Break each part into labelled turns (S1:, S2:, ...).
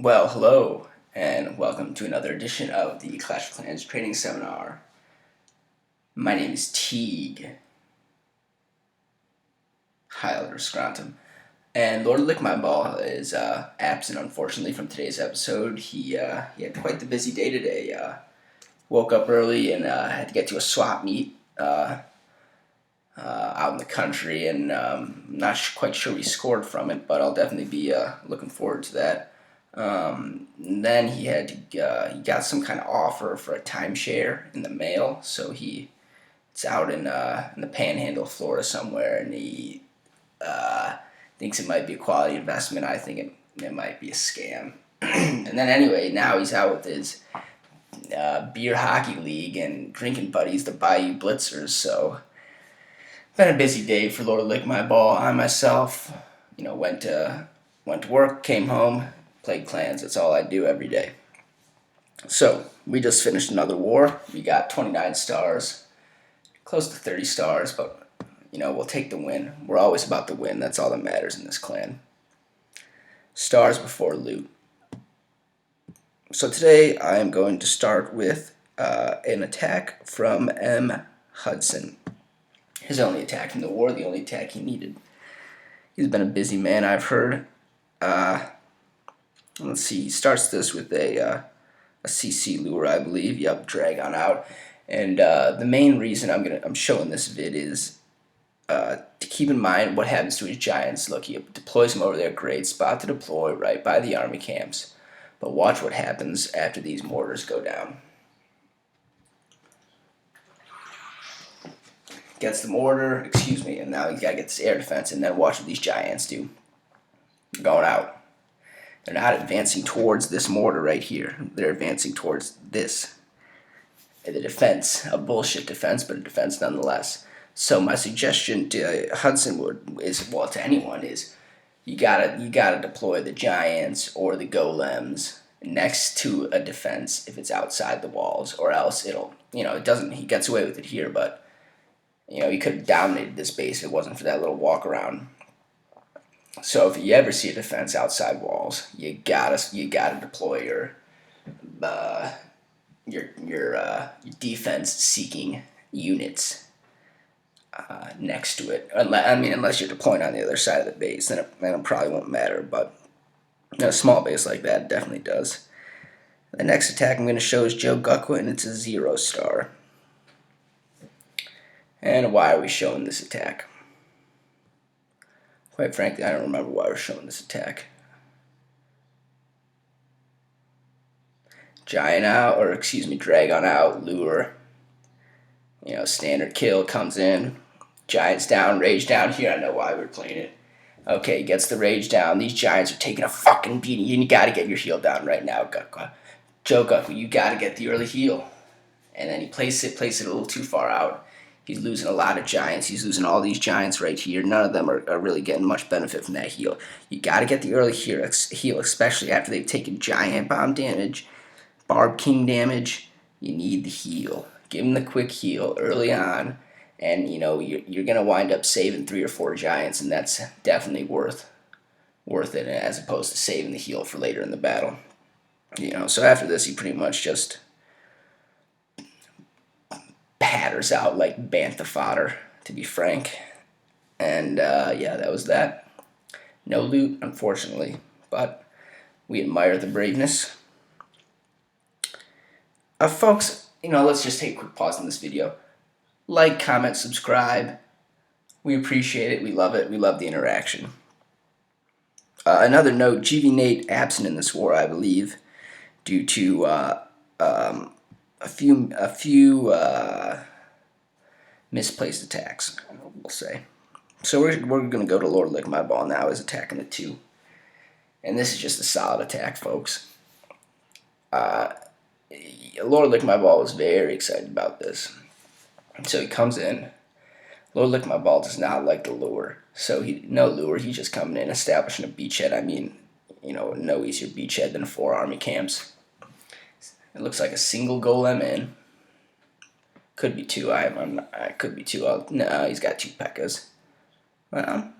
S1: Well, hello, and welcome to another edition of the Clash of Clans Training Seminar. My name is Teague, Highlander Scrontum, and Lord Lick My Ball is absent, unfortunately, from today's episode. He had quite the busy day today. Woke up early and had to get to a swap meet out in the country, and not quite sure we scored from it, but I'll definitely be looking forward to that. Then he got some kind of offer for a timeshare in the mail, so it's out in the Panhandle, Florida somewhere, and he thinks it might be a quality investment. I think it might be a scam. And then anyway, now he's out with his beer hockey league and drinking buddies, the Bayou Blitzers. So been a busy day for Lord Lick My Ball. I myself, went to work, came home, played clans. That's all I do every day. So we just finished another war. We got 29 stars, close to 30 stars, but we'll take the win. We're always about the win. That's all that matters in this clan. Stars before loot. So today I am going to start with an attack from M. Hudson. His only attack in the war, the only attack he needed. He's been a busy man, I've heard. Let's see, he starts this with a CC lure, I believe. Yep, drag on out. And the main reason I'm showing this vid is to keep in mind what happens to his giants. Look, he deploys them over there, great spot to deploy, right by the army camps. But watch what happens after these mortars go down. Gets the mortar, and now he's got to get this air defense, and then watch what these giants do. They're going out. They're not advancing towards this mortar right here. They're advancing towards this. The defense, a bullshit defense, but a defense nonetheless. So my suggestion to Hudson to anyone is you gotta deploy the giants or the golems next to a defense if it's outside the walls, or else it doesn't. He gets away with it here, but he could have dominated this base if it wasn't for that little walk around. So if you ever see a defense outside walls, you gotta deploy your defense seeking units next to it. Unless you're deploying on the other side of the base, then it probably won't matter. But a small base like that it definitely does. The next attack I'm going to show is Joe Gukwa, and it's a 0 star. And why are we showing this attack? Quite frankly, I don't remember why we're showing this attack. Dragon out, lure. Standard kill comes in. Giants down, rage down. Here, I know why we're playing it. Okay, gets the rage down. These giants are taking a fucking beating. You gotta get your heal down right now, Gukwa. Joe Gukwa, you gotta get the early heal. And then he places it a little too far out. He's losing a lot of giants. He's losing all these giants right here. None of them are really getting much benefit from that heal. You got to get the early heal, especially after they've taken giant bomb damage, barb king damage. You need the heal. Give him the quick heal early on, and you're gonna wind up saving 3 or 4 giants, and that's definitely worth it as opposed to saving the heal for later in the battle. So after this, he pretty much just patters out like bantha fodder, to be frank. And that was that. No loot, unfortunately, but we admire the braveness. Folks, let's just take a quick pause in this video. Like, comment, subscribe. We appreciate it. We love it. We love the interaction. Another note, GV Nate absent in this war, I believe, due to a few misplaced attacks, we'll say. So we're going to go to Lord Lick My Ball now. Is attacking the 2. And this is just a solid attack, folks. Lord Lick My Ball was very excited about this. So he comes in. Lord Lick My Ball does not like the lure. So no lure. He's just coming in, establishing a beachhead. No easier beachhead than 4 army camps. It looks like a single golem in. Could be 2. I could be 2. No, he's got 2 P.E.K.K.A.s. Well,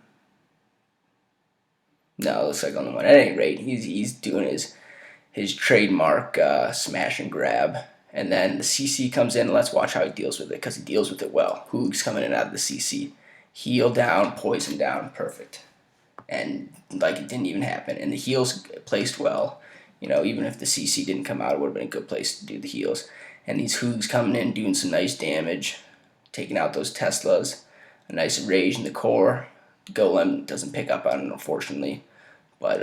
S1: no, it looks like only 1. At any rate, he's doing his his trademark smash and grab. And then the CC comes in, and let's watch how he deals with it, because he deals with it well. Hoog's coming in out of the CC. Heel down, poison down, perfect. And like it didn't even happen. And the heels placed well. Even if the CC didn't come out, it would have been a good place to do the heels. And these Hoogs coming in, doing some nice damage, taking out those Teslas. A nice rage in the core. Golem doesn't pick up on it, unfortunately, but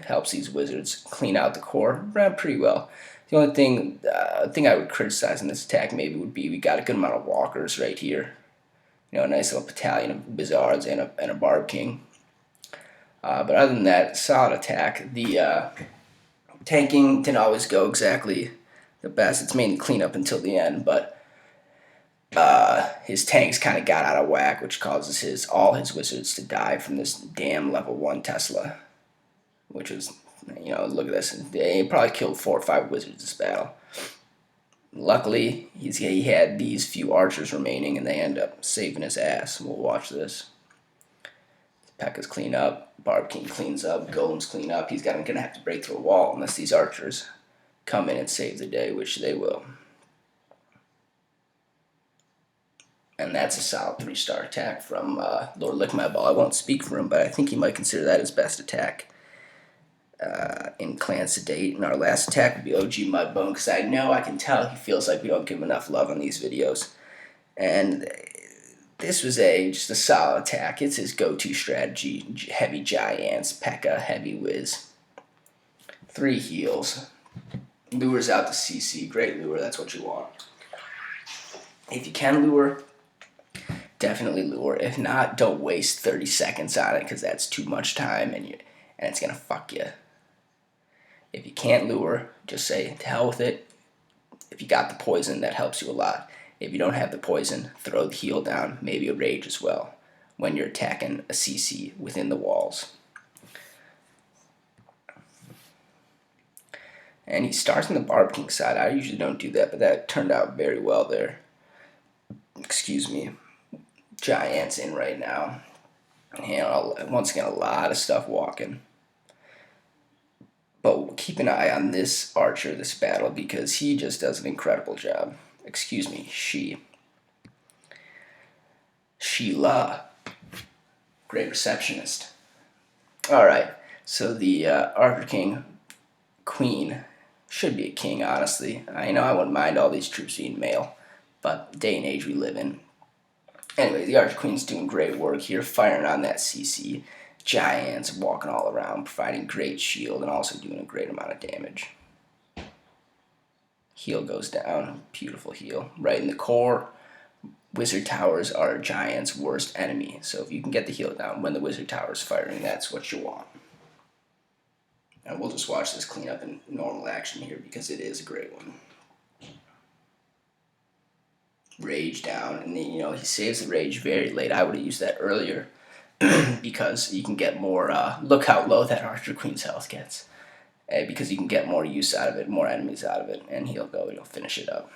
S1: helps these wizards clean out the core pretty well. The only thing I would criticize in this attack maybe would be we got a good amount of walkers right here. A nice little battalion of Bizarres and a Barb King. But other than that, solid attack. The tanking didn't always go exactly the best. It's mainly cleanup until the end, but his tanks kind of got out of whack, which causes all his wizards to die from this damn level 1 Tesla. Which was, look at this. He probably killed 4 or 5 wizards this battle. Luckily, he had these few archers remaining, and they end up saving his ass. We'll watch this. P.E.K.K.A.'s clean up. Barb King cleans up. Golems clean up. He's going to have to break through a wall unless these archers come in and save the day, which they will. And that's a solid 3-star attack from Lord Lick My Ball. I won't speak for him, but I think he might consider that his best attack in clans to date. And our last attack would be OG Mudbone, because I can tell he feels like we don't give him enough love on these videos. And this was just a solid attack. It's his go-to strategy. Heavy Giants, P.E.K.K.A., Heavy Wiz. 3 heals. Lures out the CC. Great lure, that's what you want. If you can lure, definitely lure. If not, don't waste 30 seconds on it, because that's too much time, and it's going to fuck you. If you can't lure, just say, to hell with it. If you got the poison, that helps you a lot. If you don't have the poison, throw the heal down, maybe a rage as well, when you're attacking a CC within the walls. And he starts on the Barb King side. I usually don't do that, but that turned out very well there. Excuse me. Giants in right now. And once again, a lot of stuff walking. But keep an eye on this archer this battle, because he just does an incredible job. Excuse me, Sheila. Great receptionist. Alright, so the Archer King Queen should be a king, honestly. I wouldn't mind all these troops being male, but the day and age we live in. Anyway, the Archer Queen's doing great work here, firing on that CC. Giants walking all around, providing great shield, and also doing a great amount of damage. Heal goes down. Beautiful heal. Right in the core. Wizard towers are Giants' worst enemy. So if you can get the heal down when the wizard tower is firing, that's what you want. And we'll just watch this clean up in normal action here, because it is a great one. Rage down, and then, he saves the rage very late. I would have used that earlier, because you can get more, look how low that Archer Queen's health gets. Because you can get more use out of it, more enemies out of it, and he'll finish it up.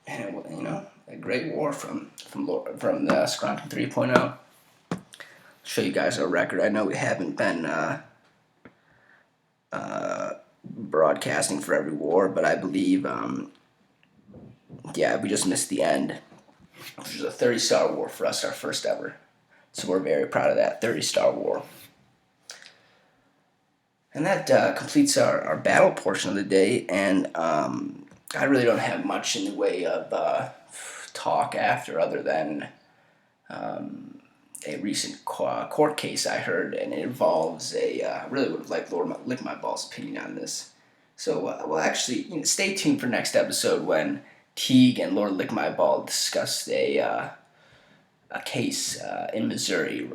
S1: And a great war from the Scrontum 3.0. Show you guys our record. I know we haven't been broadcasting for every war, but I believe, we just missed the end, which was a 30-star war for us, our first ever. So we're very proud of that 30-star war. And that completes our battle portion of the day, and I really don't have much in the way of talk after, other than a recent court case I heard, and it involves I really would have liked Lord Lick My Ball's opinion on this. So we'll actually stay tuned for next episode, when Teague and Lord Lick My Ball discussed a case in Missouri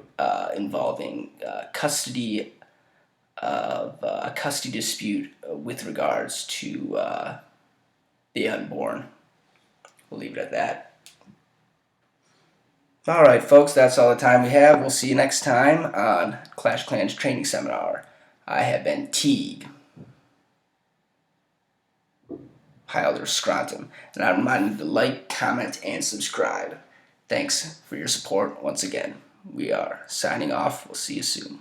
S1: involving custody of a custody dispute with regards to the unborn. We'll leave it at that. Alright, folks, that's all the time we have. We'll see you next time on Clash Clans Training Seminar. I have been Teague, High Elder Scrontum, and I remind you to like, comment, and subscribe. Thanks for your support once again. We are signing off. We'll see you soon.